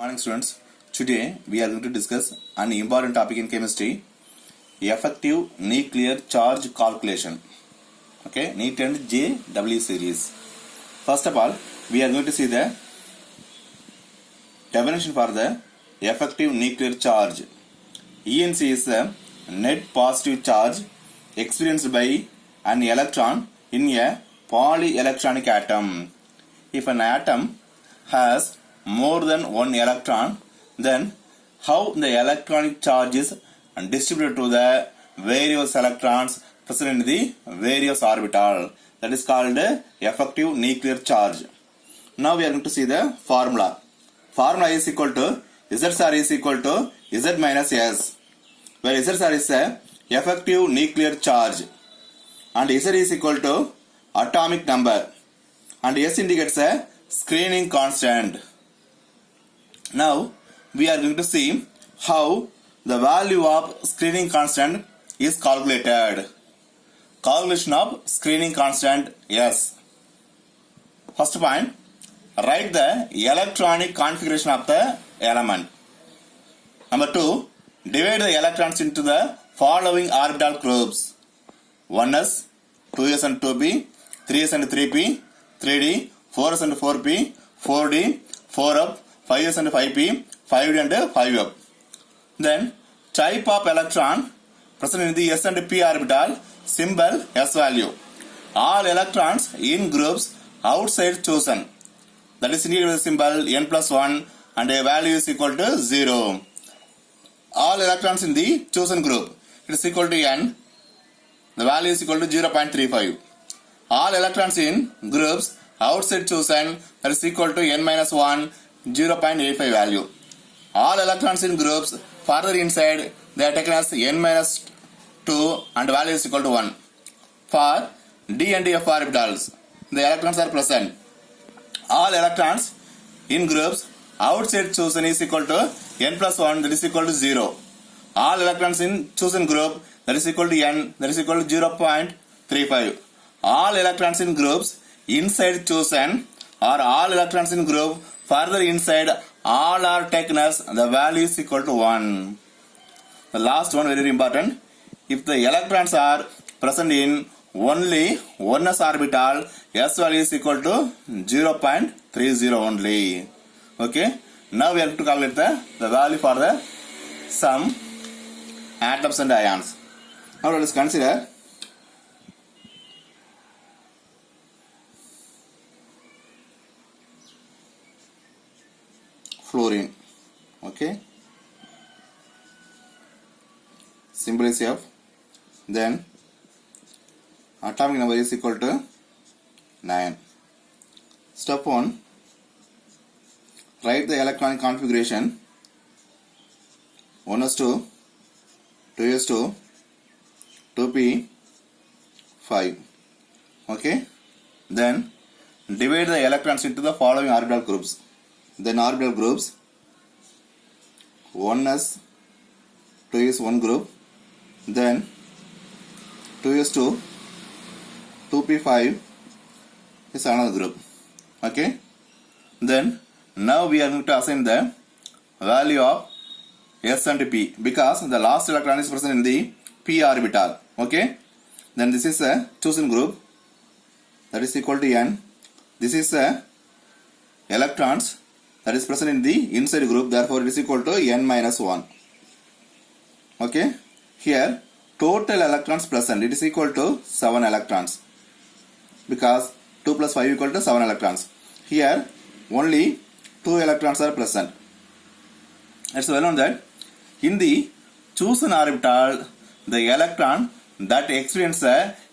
Morning students, today we are going to discuss an important topic in chemistry, effective nuclear charge calculation. Okay, NEET and JEE series. First of all, we are going to see the definition for the effective nuclear charge. ENC is the net positive charge experienced by an electron in a polyelectronic atom. If an atom has more than one electron, then how the electronic charge is distributed to the various electrons present in the various orbital. That is called effective nuclear charge. Now we are going to see the formula. Formula is equal to Z star is equal to Z minus S, where Z star is the effective nuclear charge and Z is equal to atomic number and S indicates a screening constant. Now we are going to see how the value of screening constant is calculated. Calculation of screening constant, yes. First point, write the electronic configuration of the element. Number 2, divide the electrons into the following orbital groups: 1s, 2s and 2p, 3s and 3p, 3d, 4s and 4p, 4d, 4up, 5s and 5p, 5d and 5up. Then type of electron present in the s and p orbital, symbol s value. All electrons in groups outside chosen, that is indicated with the symbol n plus 1 and a value is equal to 0. All electrons in the chosen group, it is equal to n, the value is equal to 0.35. All electrons in groups outside chosen, that is equal to n minus 1, 0.85 value. All electrons in groups further inside, they are taken as n minus 2 and value is equal to 1. For d and f orbitals, the electrons are present. All electrons in groups outside chosen is equal to n plus 1, that is equal to 0. All electrons in chosen group, that is equal to n, that is equal to 0.35. All electrons in groups inside chosen or all electrons in group further inside, all are taken as the value is equal to 1. The last one very important. If the electrons are present in only 1s orbital, s value is equal to 0.30 only. Okay. Now we have to calculate the value for the some atoms and ions. Now let us consider fluorine. Okay, symbol is F. Then atomic number is equal to 9. Step 1, write the electronic configuration: 1s2, 2s2, 2p, 5. Okay, then divide the electrons into the following orbital groups. Then orbital groups: 1s, 2 is one group, then 2s2, 2p5 is another group. Okay, then now we are going to assign the value of s and p because the last electron is present in the p orbital. Okay, then this is a chosen group, that is equal to n. This is a electrons that is present in the inside group, therefore it is equal to n minus 1. Okay, here total electrons present, it is equal to 7 electrons because 2 plus 5 equal to 7 electrons. Here only 2 electrons are present. It's well known that in the chosen orbital, the electron that experiences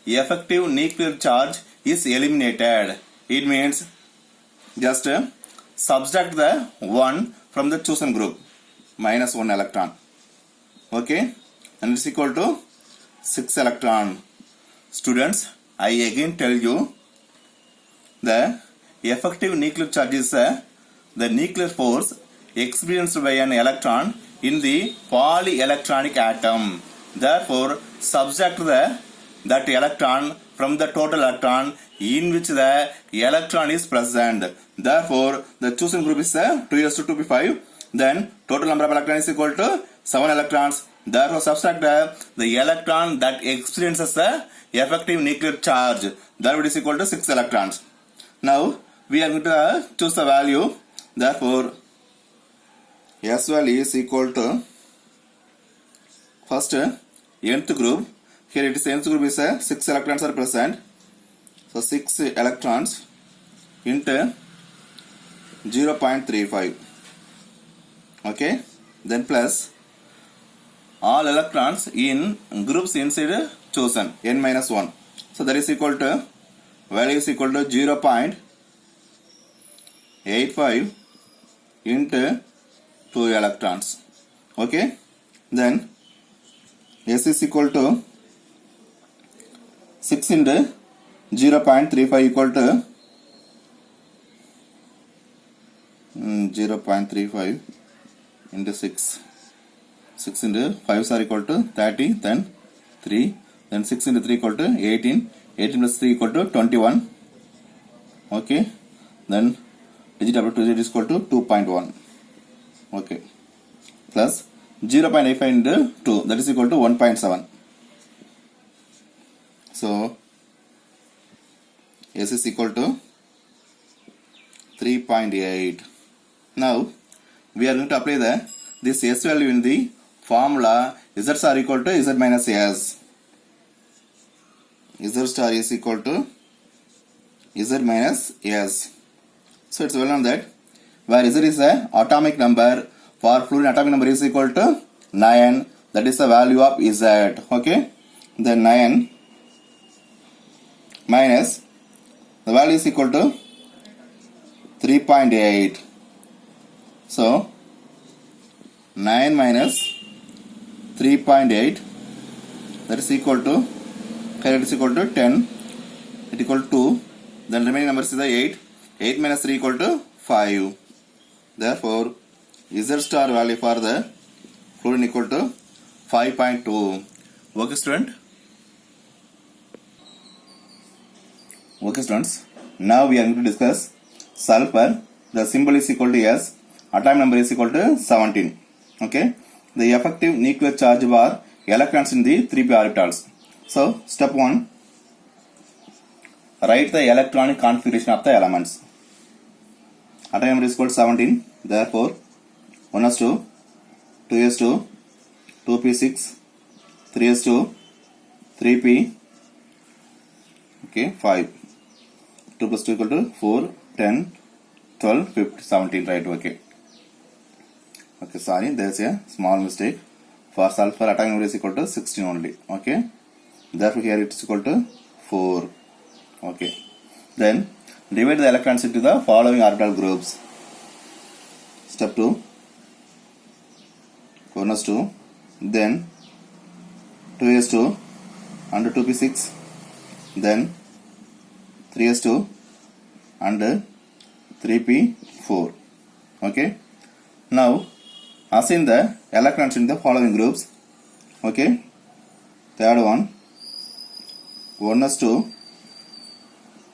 the effective nuclear charge is eliminated. It means just subtract the 1 from the chosen group, minus 1 electron. Okay, and it's equal to 6 electron. Students, I again tell you, the effective nuclear charge is the nuclear force experienced by an electron in the polyelectronic atom. Therefore, subtract that electron from the total electron in which the electron is present. Therefore, the chosen group is 2s to 2p5 Then total number of electrons is equal to 7 electrons. Therefore, subtract the electron that experiences the effective nuclear charge. That is equal to 6 electrons. Now, we are going to choose the value. Therefore, S value is equal to first nth group. Here it is nth group is 6 electrons are present. So 6 electrons into 0.35. Okay. Then plus all electrons in groups inside chosen n minus 1. So that is equal to value is equal to 0.85 into 2 electrons. Okay. Then S is equal to 6 into 0.35 equal to 0.35 into 6. 6 into 5 are equal to 30, then 3, then 6 into 3 equal to 18, 18 plus 3 equal to 21. Okay. Then digit after 2 digit is equal to 2.1. Okay. Plus 0.85 into 2, that is equal to 1.7. So S is equal to 3.8. Now we are going to apply this S value in the formula. Z are equal to Z minus S. Z star is equal to Z minus S. So it's well known that where Z is a atomic number, for fluorine atomic number is equal to 9. That is the value of Z. Okay. Then 9 minus the value is equal to 3.8. So 9 minus 3.8, that is equal to, here it is equal to 10, it equal to 2, then remaining numbers is the 8, 8 minus 3 equal to 5. Therefore, Z star value for the fluorine equal to 5.2. Okay, student? Okay, students. Now we are going to discuss sulfur. The symbol is equal to S. Atomic number is equal to 17. Okay. The effective nuclear charge bar electrons in the 3p orbitals. So, step 1. Write the electronic configuration of the elements. Atomic number is equal to 17. Therefore, 1s2, 2s2, 2p6, 3s2, 3p, okay, 5. 2 plus 2 equal to 4, 10, 12, 15, 17, right, okay. Okay, sorry, there's a small mistake. For sulfur, atomic number is equal to 16 only, okay. Therefore, here it is equal to 4, okay. Then, divide the electrons into the following orbital groups. Step 2, 1s2, then 2s2 and 2p6, then 3s2 and 3p4. Okay. Now assign the electrons in the following groups. Okay. Third one, 1s2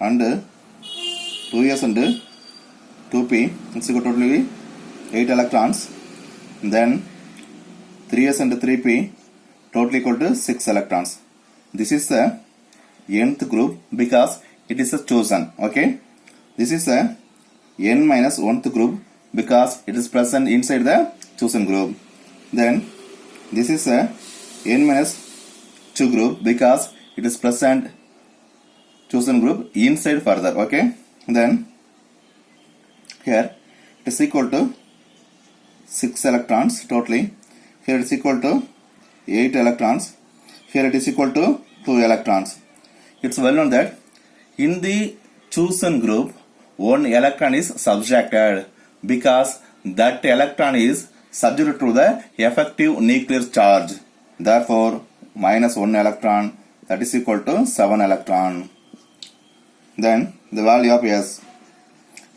and 2s and 2p. It's equal to totally 8 electrons. Then 3s and 3p totally equal to 6 electrons. This is the nth group because it is a chosen. Okay. This is a n minus 1th group because it is present inside the chosen group. Then this is a n minus 2 group because it is present chosen group inside further. Okay. Then here it is equal to 6 electrons totally. Here it is equal to 8 electrons. Here it is equal to 2 electrons. It's well known that in the chosen group, 1 electron is subtracted because that electron is subject to the effective nuclear charge. Therefore, minus 1 electron, that is equal to 7 electron. Then the value of S.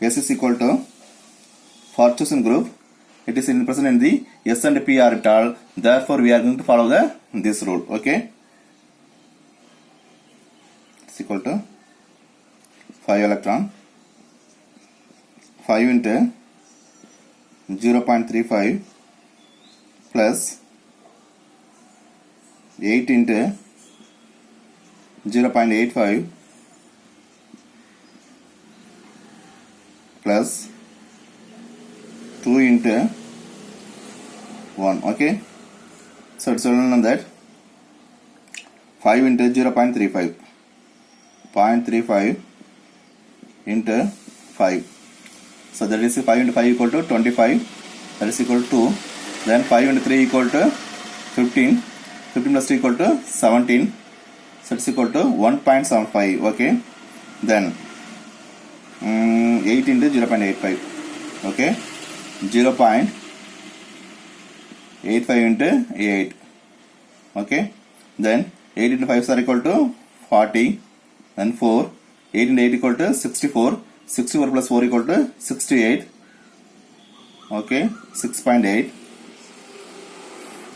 S is equal to, for chosen group, it is present in the S and P orbital. Therefore, we are going to follow this rule. Okay. It's equal to 5 electron. 5 into 0.35 plus 8 into 0.85 plus 2 into 1. Okay, so it's written on that 5 into 0.35 0.35 into 5. So that is 5 into 5 equal to 25, that is equal to 2. Then 5 into 3 equal to 15, 15 plus 2 equal to 17, so it's equal to 1.75. Okay, then 8 into 0.85. Okay, 0.85 into 8. Okay, then 8 into 5 are equal to 40, then 4, 8 into 8 equal to 64, 64 plus 4 equal to 68. Okay, 6.8.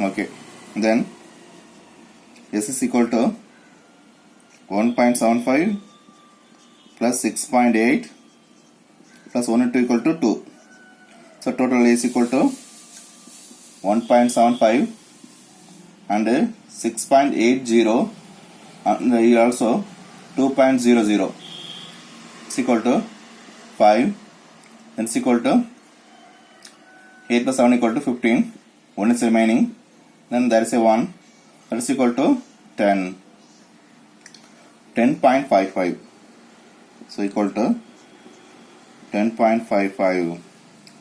Okay, then S is equal to 1.75 plus 6.8 plus 1 and 2 equal to 2. So total is equal to 1.75 and 6.80 and here also 2.00 is equal to 5, then is equal to 8 plus 7 equal to 15, 1 is remaining, then there is a 1, that is equal to 10, 10.55, so equal to 10.55.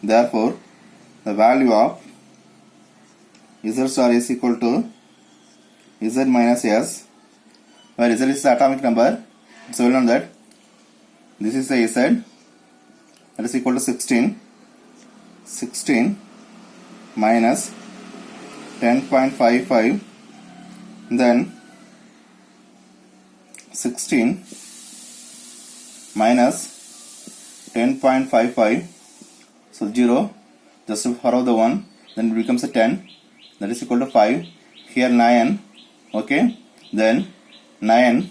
Therefore the value of Z star is equal to Z minus S, where Z is the atomic number. So we know that this is the Z, that is equal to 16, 16 minus 10.55, then 16 minus 10.55, so 0, just to borrow the 1, then it becomes a 10, that is equal to 5, here 9, okay, then 9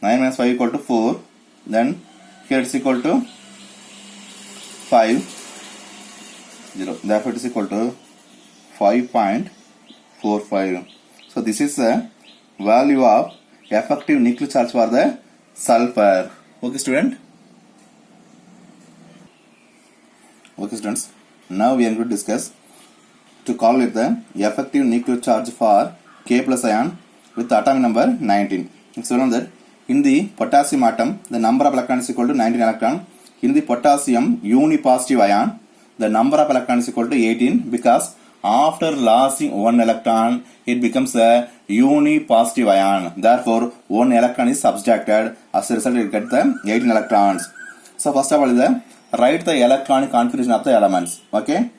minus 5 equal to 4, then here it's equal to 5, 0, therefore it is equal to 5.45. So this is the value of effective nuclear charge for the sulfur. Okay student? Okay students, now we are going to discuss to calculate the effective nuclear charge for K plus ion with atomic number 19. So know that in the potassium atom the number of electrons is equal to 19 electron. In the potassium unipositive ion the number of electrons is equal to 18, because after losing one electron it becomes a unipositive ion. Therefore one electron is subtracted, as a result you get the 18 electrons. So first of all write the electronic configuration of the elements. Okay,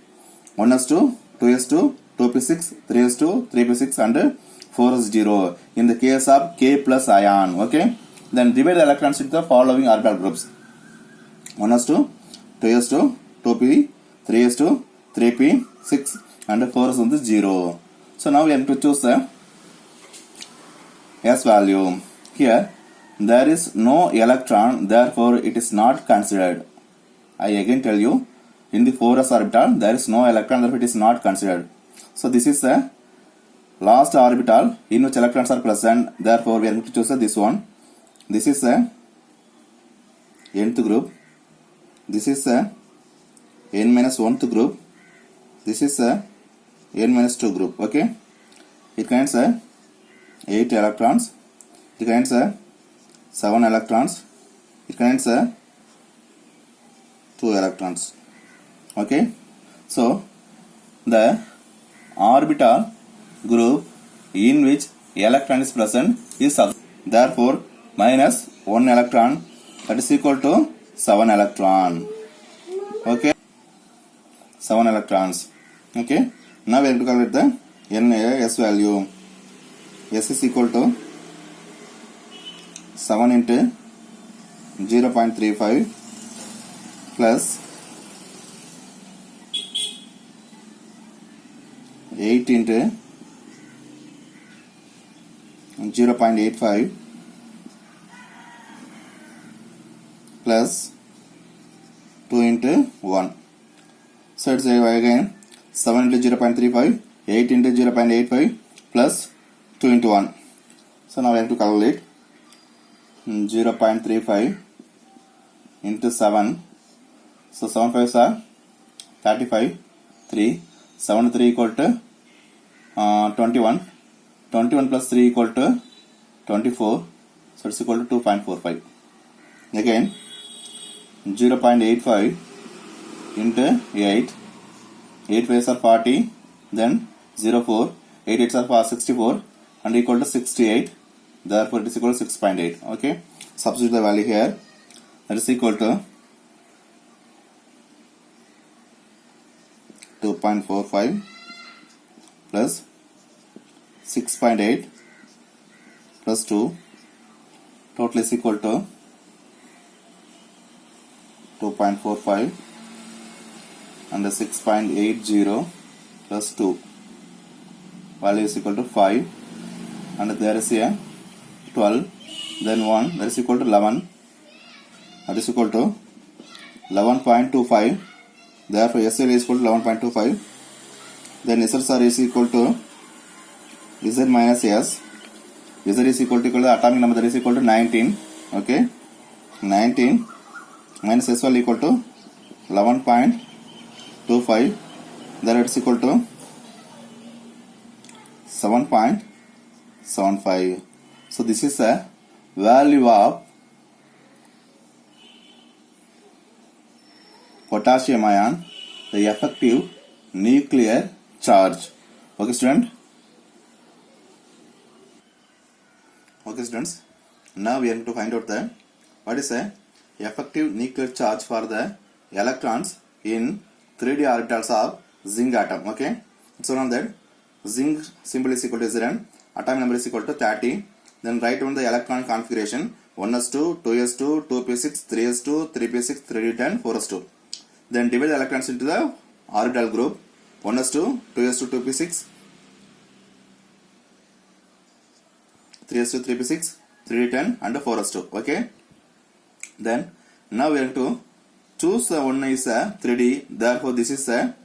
1s2, 2s2, 2p6, 3s2, 3p6 and 4s0 in the case of K plus ion. Okay, then divide the electrons into the following orbital groups: 1s2, 2s2, 2p, 3s2, 3p6 and 4s0. So now we have to choose the S value. Here there is no electron, therefore it is not considered. I again tell you, in the 4s orbital there is no electron, therefore it is not considered. So this is the last orbital in which electrons are present, therefore we are going to choose this one. This is the nth group, this is the n minus 1th group, this is the n minus 2 group. Okay, it contains 8 electrons, it contains 7 electrons, it contains 2 electrons. Okay, so the orbital group in which electron is present is therefore minus 1 electron, that is equal to 7 electron. Okay, 7 electrons. Okay, now we have to calculate the S value. S is equal to 7 into 0.35 plus 8 into 0.85 plus 2 into 1. So So it's again 7 into 0.35, 8 into 0.85 plus 2 into 1. So now I have to calculate 0.35 into 7. So 7 5s are 35, 3, 7 3 equal to 21, 21 plus 3 equal to 24, so it's equal to 2.45. Again 0.85 into 8, 8 5s are 40, then 04, 8 8s are 64 and equal to 68, therefore it is equal to 6.8. Okay, substitute the value here, that is equal to 2.45 plus 6.8 plus 2, total is equal to 2.45 and 6.80 plus 2, value is equal to 5, and there is a 12, then 1, that is equal to 11, that is equal to 11.25, therefore SL is equal to 11.25, then SSR is equal to Z minus S, Z is equal to the atomic number, that is equal to 19, okay, 19 minus S value equal to 11.25, then it is equal to 7.75. So this is the value of potassium ion, the effective nuclear charge. Okay student? Okay students, now we are going to find out the what is the effective nuclear charge for the electrons in 3d orbitals of zinc atom. Okay, so now that zinc symbol is equal to Zn, atomic number is equal to 30, then write down the electron configuration 1s2, 2s2, 2p6, 3s2, 3p6, 3d10, 4s2. Then divide the electrons into the orbital group 1s2, 2s2, 2p6, 3s2, 3p6, 3d10 and 4s2. Okay, then now we are going to choose the one is a 3d, therefore this is a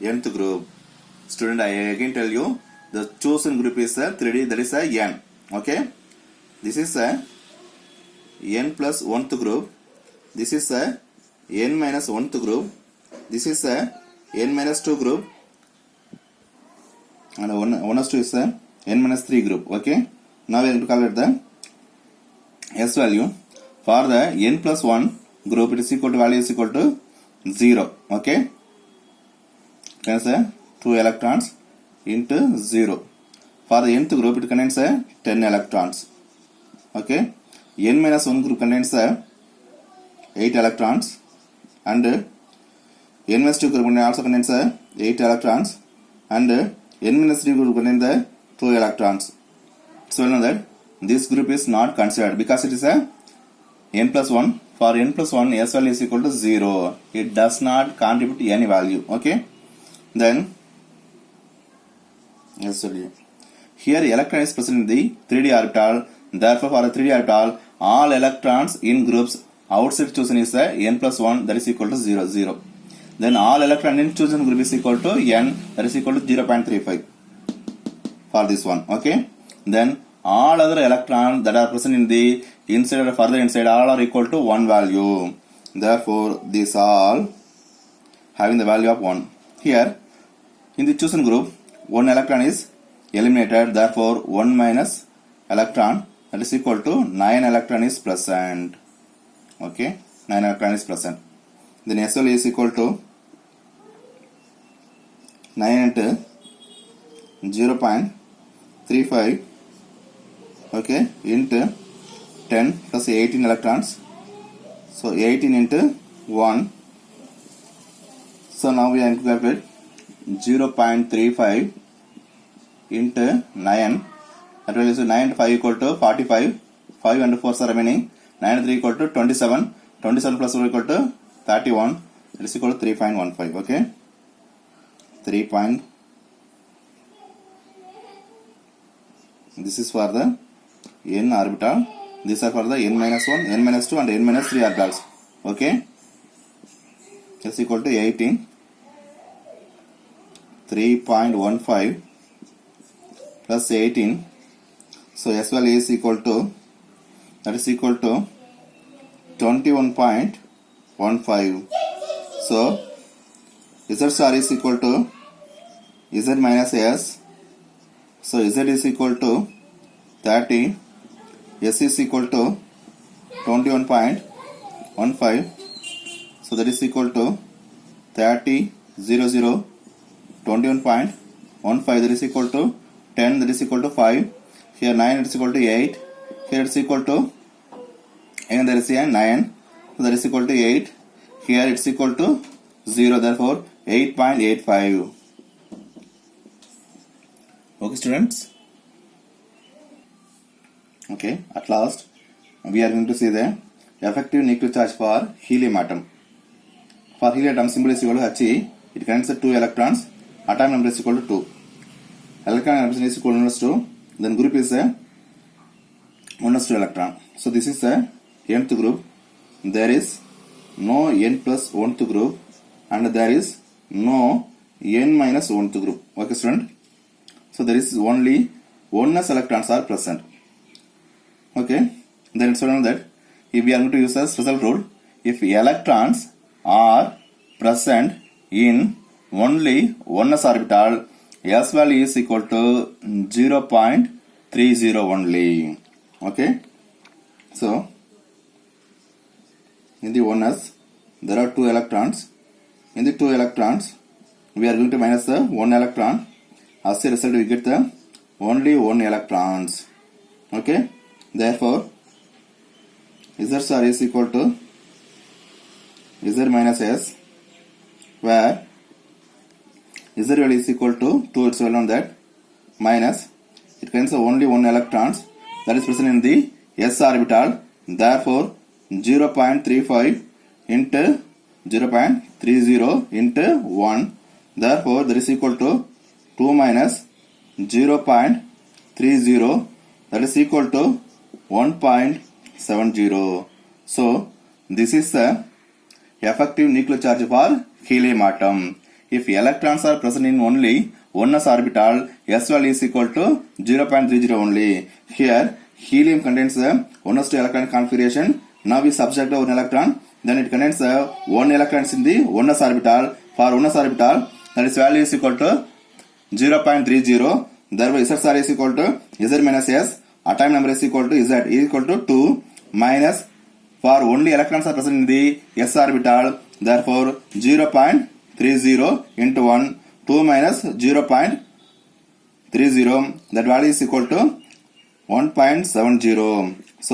nth group. Student, I again tell you, the chosen group is a 3d, that is a n. Okay, this is a n plus 1th group, this is a n minus 1th group, this is a n minus 2 group, and 1s2 is a n minus 3 group. Okay, now we are going to calculate the S value. For the n plus 1 group, it is equal to, value is equal to 0. Okay, can say 2 electrons into 0. For the nth group, it contains 10 electrons. Okay, n minus 1 group contains 8 electrons, and n minus 2 group also contains 8 electrons, and n minus 3 group contains 2 electrons. So we know that this group is not considered because it is a n plus 1. For n plus 1, S value is equal to 0. It does not contribute any value. Okay, then S value. Here electron is present in the 3d orbital, therefore for the 3d orbital, all electrons in groups outside chosen is a n plus 1, that is equal to 0, 0. Then all electron in chosen group is equal to n, that is equal to 0.35 for this one. Okay, then all other electrons that are present in the inside or further inside, all are equal to 1 value. Therefore, these all having the value of 1. Here, in the chosen group, 1 electron is eliminated. Therefore, 1 minus electron, that is equal to 9 electron is present. Okay, 9 electron is present. Then S value is equal to 9 into 0.35, okay, into 10 plus 18 electrons, so 18 into 1. So now we are going to calculate 0.35 into 9, that will be 9 into 5 equal to 45, 5 and 4 are remaining, 9 and 3 equal to 27, 27 plus 4 equal to 31, that is equal to 3.15. Okay, 3. This is for the n orbital, these are for the n minus 1, n minus 2 and n minus 3 orbitals. Okay, is equal to 18. 3.15 plus 18. So S value is equal to, that is equal to 21.15. So Z star is equal to Z minus S. So Z is equal to 30, S is equal to 21.15. So that is equal to 30, 0, 0, 21.15, that is equal to 10, that is equal to 5. Here 9, it is equal to 8. Here it is equal to, again there is a 9, so that is equal to 8. Here it is equal to 0, therefore 8.85. Okay students. Okay, at last we are going to see the effective negative charge for helium atom. For helium atom, symbol is equal to He. It contains the 2 electrons. Atom number is equal to 2. Electron number is equal to 2. Then group is a 1s2 electron. So this is the nth group. There is no n plus 1th group and there is no n minus 1th group. Okay student. So there is only 1s electrons are present. Okay. Then it's shown that if we are going to use a special rule, if electrons are present in only 1s orbital, S value is equal to 0.30 only. Okay. So in the 1s there are 2 electrons. In the 2 electrons we are going to minus the 1 electron. As a result we get the only 1 electrons. Okay. Therefore Z star is equal to Z minus S, where Z value is equal to 2, it's well on that, minus, it contains only 1 electrons that is present in the S orbital, therefore 0.35 into 0.30 into 1, therefore that is equal to 2 minus 0.30, that is equal to 1.70. So this is the effective nuclear charge for helium atom. If electrons are present in only 1s orbital, S value is equal to 0.30 only. Here helium contains the 1s2 electron configuration. Now we subtract one electron, then it contains 1 electrons in the 1s orbital. For 1s orbital, that is value is equal to 0.30. Therefore Z star is equal to Z minus S. Atom number is equal to Z is equal to 2 minus, for only electrons are present in the S orbital, therefore 0.30 into 1, 2 minus 0.30, that value is equal to 1.70. So